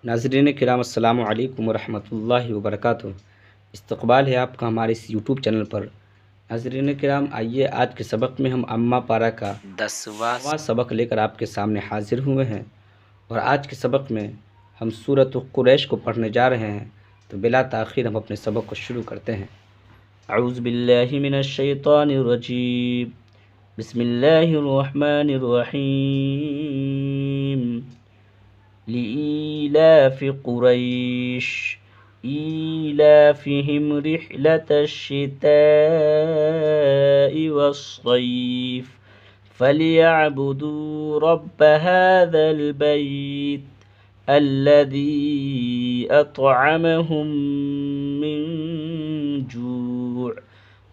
ناظرین کرام السلام علیکم ورحمۃ اللہ وبرکاتہ۔ استقبال ہے آپ کا ہمارے اس یوٹیوب چینل پر۔ ناظرین کرام، آئیے آج کے سبق میں ہم اماں پارہ کا 10واں سبق لے کر آپ کے سامنے حاضر ہوئے ہیں، اور آج کے سبق میں ہم سورۃ قریش کو پڑھنے جا رہے ہیں، تو بلا تاخیر ہم اپنے سبق کو شروع کرتے ہیں۔ اعوذ باللہ من الشیطان الرجیم، بسم اللہ الرحمن الرحیم۔ لإيلاف قريش إيلافهم رحلة الشتاء والصيف فليعبدوا رب هذا البيت الذي أطعمهم من جوع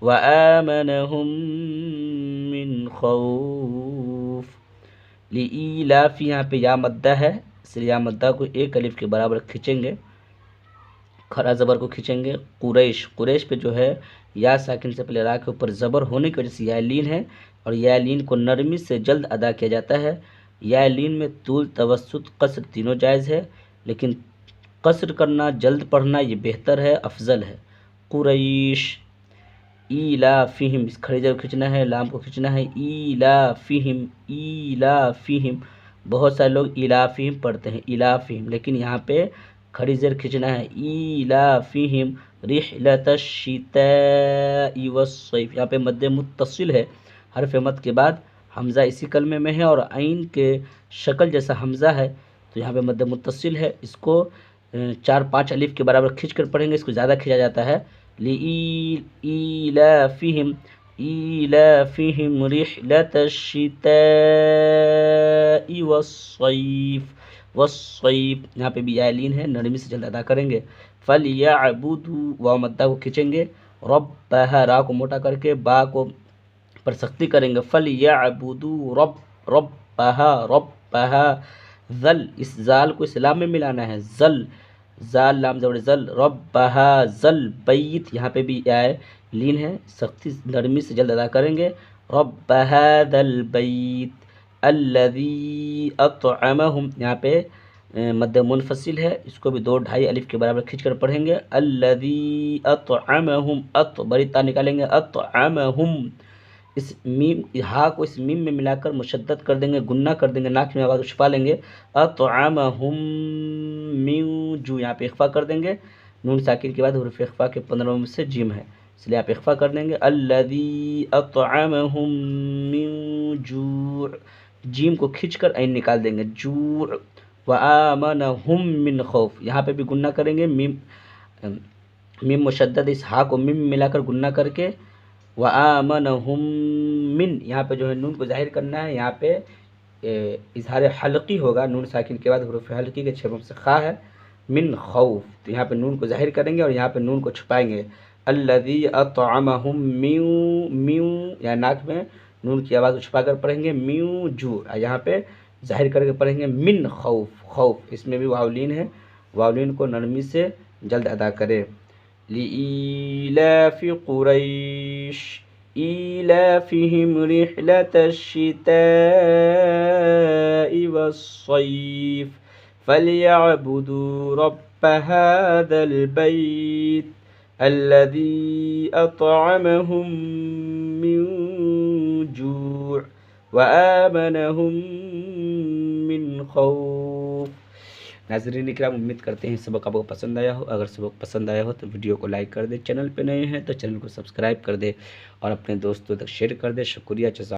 وآمنهم من خوف۔ لإیلاف یہاں پہ یا مدہ ہے، اس لیے یا مدہ کو ایک الف کے برابر کھینچیں گے، کھڑا زبر کو کھینچیں گے۔ قریش، قریش پہ جو ہے یا ساکن سے پہلے را کے اوپر زبر ہونے کی وجہ سے یا لین ہے، اور یا لین کو نرمی سے جلد ادا کیا جاتا ہے۔ یا لین میں طول، توسط، قصر تینوں جائز ہے، لیکن قصر کرنا، جلد پڑھنا یہ بہتر ہے، افضل ہے۔ قریش ایلافہم، اس کھڑی زبر کھینچنا ہے، لام کو کھینچنا ہے۔ ایلافہم، ایلافہم، بہت سارے لوگ ایلافہم پڑھتے ہیں، ایلافہم، لیکن یہاں پہ کھڑی زبر کھینچنا ہے۔ ایلافہم رحلۃ الشتاء والصیف، یہاں پہ مد متصل ہے، حرف مد کے بعد حمزہ اسی کلمے میں ہے، اور عین کے شکل جیسا حمزہ ہے، تو یہاں پہ مد متصل ہے، اس کو 4-5 الف کے برابر کھینچ کر پڑھیں گے، اس کو زیادہ کھینچا جاتا ہے۔ لإیلافہم ایلافہم رحلۃ الشتاء والصیف، والصیف یہاں پہ بھی یا لین ہے، نرمی سے جلد ادا کریں گے۔ فلیعبدوا، واو مدہ کو کھینچیں گے، ربھا، را کو موٹا کر کے با کو پر سختی کریں گے۔ فلیعبدوا ربھا، ربھا، ذل، اس زال کو اس لام میں ملانا ہے، ذل، زال لام زبر ذل، ربھا ذل بیت، یہاں پہ بھی یا لین ہے، سختی نرمی سے جلد ادا کریں گے۔ رب هذا البیت الذی اطعمہم، یہاں پہ مد منفصل ہے، اس کو بھی 2-2.5 الف کے برابر کھینچ کر پڑھیں گے۔ الذی اطعمہم، بڑی تا نکالیں گے، اطعمہم، اس میم ہا کو اس میم میں ملا کر مشدد کر دیں گے، گنہ کر دیں گے، ناک میں آواز چھپا لیں گے۔ اطعمہم من جو، یہاں پہ اخفا کر دیں گے، نون ساکن کے بعد حروف اخفا کے 15 میں سے جیم ہے، اس لیے آپ اخفا کر دیں گے۔ الذی اطعمہم من جوع، جیم کو کھینچ کر عین نکال دیں گے، جوع، وآمنہم من خوف، یہاں پہ بھی گنہ کریں گے، میم مشدد، اس ہا کو میم میں ملا کر گنہ کر کے، وآمنہم من، یہاں پہ جو ہے نون کو ظاہر کرنا ہے، یہاں پہ اظہار حلقی ہوگا، نون ساکن کے بعد حروف حلقی کے 6 سے خا ہے، من خوف، تو یہاں پہ نون کو ظاہر کریں گے اور یہاں پہ نون کو چھپائیں گے۔ الذی اطعمہم من، یا ناک میں نون کی آواز کو چھپا کر پڑھیں گے، من جوع، یہاں پہ ظاہر کر کے پڑھیں گے، من خوف، خوف، اس میں بھی واولین ہے، واولین کو نرمی سے جلد ادا کرے۔ لإیلاف قریش ایلافہم رحلۃ الشتاء والصیف فلیعبدوا رب هذا البیت الذی اطعمہم من جوع وآمنہم من خوف۔ ناظرین کرام، امید کرتے ہیں سبق آپ کو پسند آیا ہو، اگر سبق پسند آیا ہو تو ویڈیو کو لائک کر دے، چینل پہ نئے ہیں تو چینل کو سبسکرائب کر دے، اور اپنے دوستوں تک شیئر کر دے۔ شکریہ، جزاک